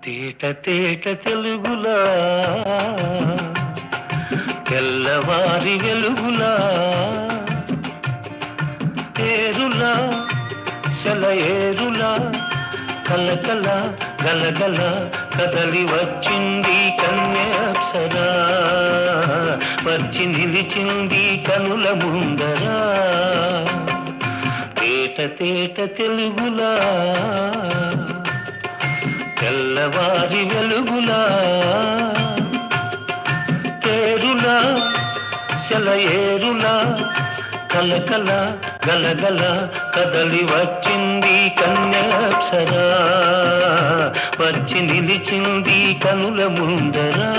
తేట తేట తెలుగులా తెల్లవారి వెలుగులా ఏరులా సెలయేరులా కలకల గలగల కదలి వచ్చింది కన్యాప్సరా వచ్చి నిలిచింది కనుల ముందరా తేట తేట తెలుగులా తెల్లవారి వెలుగులా తేరులా సెలయేరులా కలకల గలగల కదలి వచ్చింది కన్యాప్సరా వచ్చి నిలిచింది కనుల ముందరా